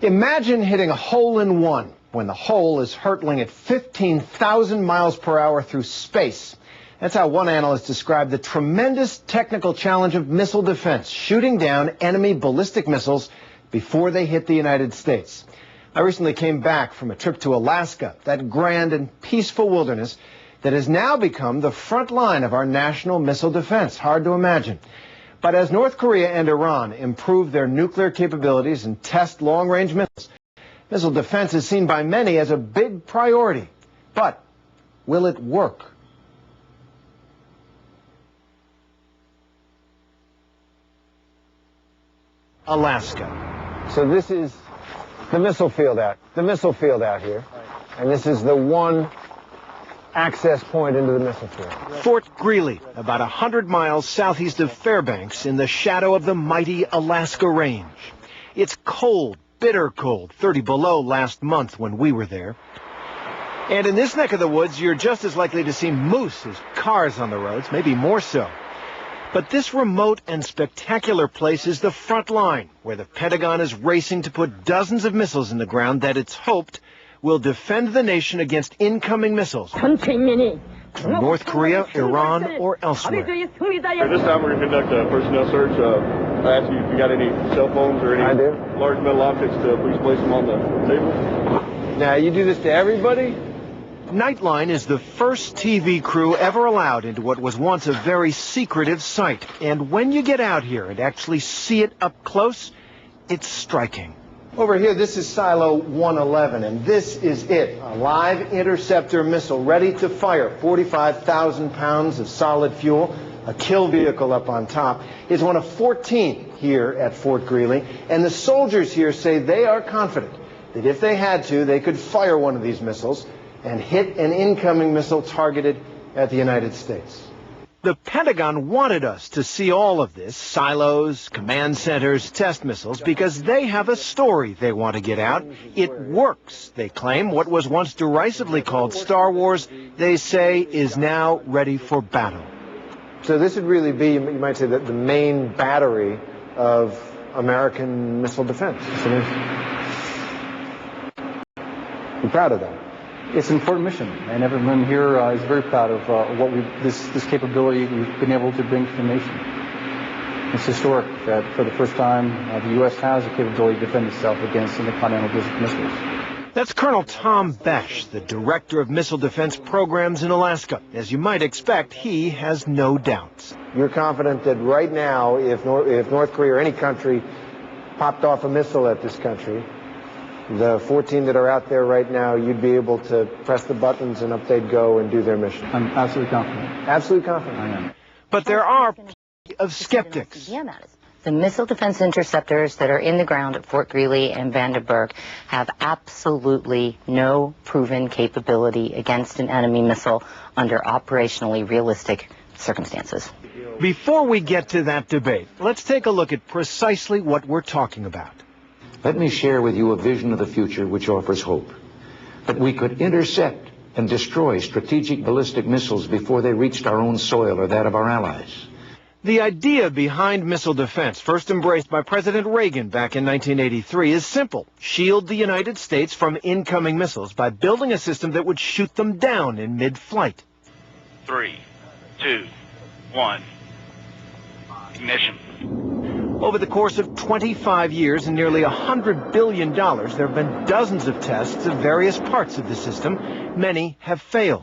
Imagine hitting a hole-in-one when the hole is hurtling at 15,000 miles per hour through space. That's how one analyst described the tremendous technical challenge of missile defense, shooting down enemy ballistic missiles before they hit the United States. I recently came back from a trip to Alaska, that grand and peaceful wilderness that has now become the front line of our national missile defense. Hard to imagine. But as North Korea and Iran improve their nuclear capabilities and test long-range missiles, missile defense is seen by many as a big priority. But will it work? Alaska. So this is the missile field out here. And this is the one access point into the missile field. Fort Greely, about 100 miles southeast of Fairbanks, in the shadow of the mighty Alaska Range. It's cold, bitter cold, 30 below last month when we were there. And in this neck of the woods, you're just as likely to see moose as cars on the roads, maybe more so. But this remote and spectacular place is the front line, where the Pentagon is racing to put dozens of missiles in the ground that it's hoped will defend the nation against incoming missiles from North Korea, Iran, or elsewhere. At this time, we're going to conduct a personnel search. I ask you if you got any cell phones or any large metal objects to please place them on the table. Now, you do this to everybody? Nightline is the first TV crew ever allowed into what was once a very secretive site. And when you get out here and actually see it up close, it's striking. Over here, this is Silo 111, and this is it, a live interceptor missile ready to fire. 45,000 pounds of solid fuel, a kill vehicle up on top. It's one of 14 here at Fort Greely, and the soldiers here say they are confident that if they had to, they could fire one of these missiles and hit an incoming missile targeted at the United States. The Pentagon wanted us to see all of this, silos, command centers, test missiles, because they have a story they want to get out. It works, they claim. What was once derisively called Star Wars, they say, is now ready for battle. So this would really be, you might say, the main battery of American missile defense. I'm proud of that. It's an important mission, and everyone here is very proud of what this capability we've been able to bring to the nation. It's historic that for the first time the U.S. has the capability to defend itself against intercontinental ballistic missiles. That's Colonel Tom BESCH, the Director of Missile Defense Programs in Alaska. As you might expect, he has no doubts. You're confident that right now, if North Korea or any country popped off a missile at this country, the 14 that are out there right now, you'd be able to press the buttons and up they'd go and do their mission? I'm absolutely confident. Absolutely confident? I am. But there are plenty of skeptics. The missile defense interceptors that are in the ground at Fort Greely and Vandenberg have absolutely no proven capability against an enemy missile under operationally realistic circumstances. Before we get to that debate, let's take a look at precisely what we're talking about. Let me share with you a vision of the future which offers hope. That we could intercept and destroy strategic ballistic missiles before they reached our own soil or that of our allies. The idea behind missile defense, first embraced by President Reagan back in 1983, is simple. Shield the United States from incoming missiles by building a system that would shoot them down in mid-flight. 3, 2, 1. Ignition. Over the course of 25 years and nearly $100 billion, there have been dozens of tests of various parts of the system. Many have failed.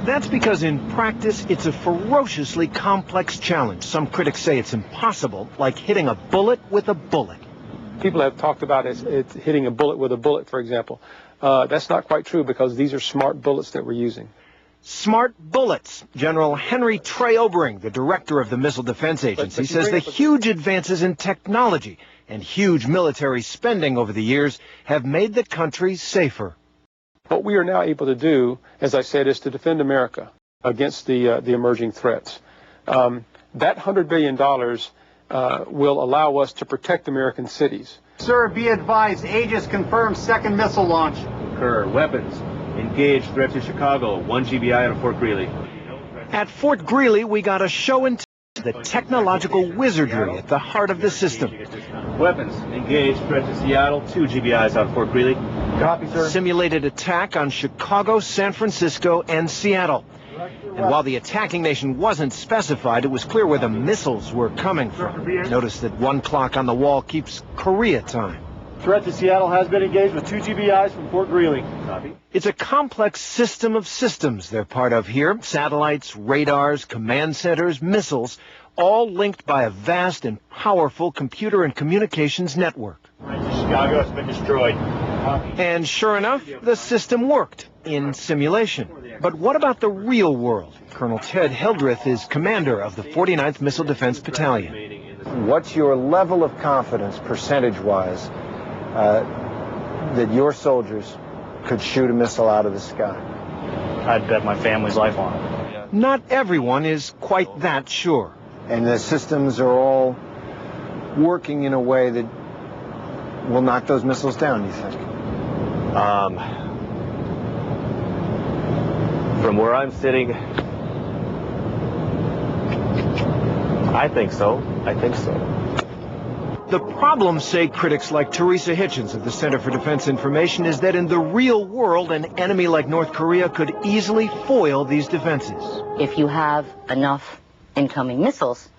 That's because in practice, it's a ferociously complex challenge. Some critics say it's impossible, like hitting a bullet with a bullet. People have talked about it hitting a bullet with a bullet, for example. That's not quite true because these are smart bullets that we're using. Smart bullets. General Henry TREY, the director of the Missile Defense Agency, says the huge advances in technology and huge military spending over the years have made the country safer. What we are now able to do, as I said, is to defend America against the emerging threats. That $100 billion will allow us to protect American cities. Sir, be advised, Aegis confirms second missile launch. Concur. Weapons. Engage threat to Chicago. 1 GBI out of Fort Greely. At Fort Greely, we got a show and the technological wizardry at the heart of the system. Weapons, engage, threat to Seattle, 2 GBIs out of Fort Greely. Copy, sir. Simulated attack on Chicago, San Francisco, and Seattle. And while the attacking nation wasn't specified, it was clear where the missiles were coming from. Notice that one clock on the wall keeps Korea time. Threat to Seattle has been engaged with 2 GBIs from Fort Greely. Copy. It's a complex system of systems they're part of here. Satellites, radars, command centers, missiles, all linked by a vast and powerful computer and communications network. Chicago has been destroyed. Copy. And sure enough, the system worked in simulation. But what about the real world? Colonel Ted Hildreth is commander of the 49th Missile Defense Battalion. What's your level of confidence, percentage-wise, that your soldiers could shoot a missile out of the sky? I'd bet my family's life on it. Not everyone is quite that sure. And the systems are all working in a way that will knock those missiles down, you think? From where I'm sitting, I think so. I think so. The problem, say critics like THERESA Hitchens of the Center for Defense Information, is that in the real world, an enemy like North Korea could easily foil these defenses. If you have enough incoming missiles,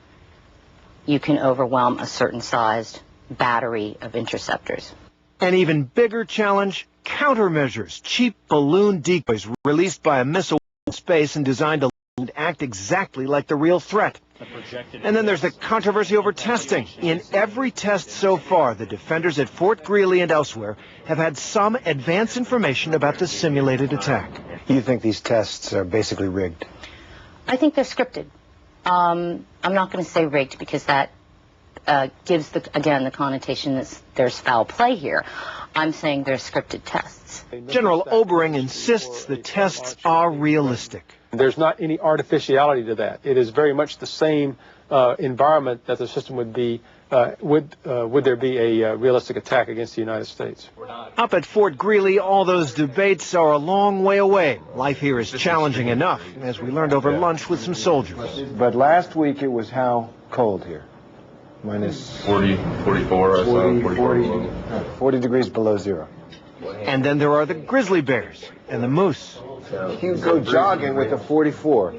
you can overwhelm a certain sized battery of interceptors. An even bigger challenge, countermeasures, cheap balloon decoys released by a missile in space and designed to act exactly like the real threat. And then there's the controversy over testing. In every test so far, the defenders at Fort Greely and elsewhere have had some advance information about the simulated attack. You think these tests are basically rigged? I think they're scripted. I'm not going to say rigged because that gives, again, the connotation that there's foul play here. I'm saying they're scripted tests. General Obering insists the tests are realistic. There's not any artificiality to that. It is very much the same environment that the system would be, would there be a realistic attack against the United States. Up at Fort Greely, all those debates are a long way away. Life here is challenging enough, as we learned over lunch with some soldiers. But last week it was how cold here? Minus 40, 44, I saw 44. 40 degrees below zero. And then there are the grizzly bears and the moose. You go jogging with a 44.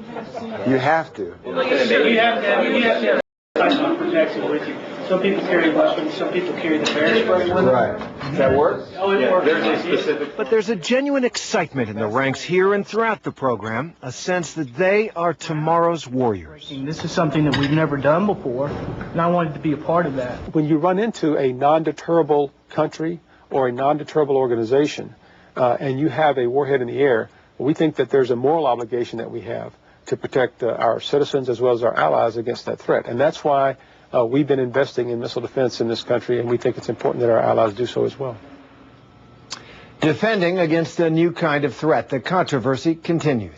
You have to. You have to have protection with you. Some people carry weapons, some people carry the bear spray with them. Right. Does that work? Oh, it works. There's a specific... But there's a genuine excitement in the ranks here and throughout the program, a sense that they are tomorrow's warriors. This is something that we've never done before, and I wanted to be a part of that. When you run into a non-deterrable country or a non-deterrable organization, and you have a warhead in the air, we think that there's a moral obligation that we have to protect our citizens as well as our allies against that threat. And that's why we've been investing in missile defense in this country, and we think it's important that our allies do so as well. Defending against a new kind of threat, the controversy continues.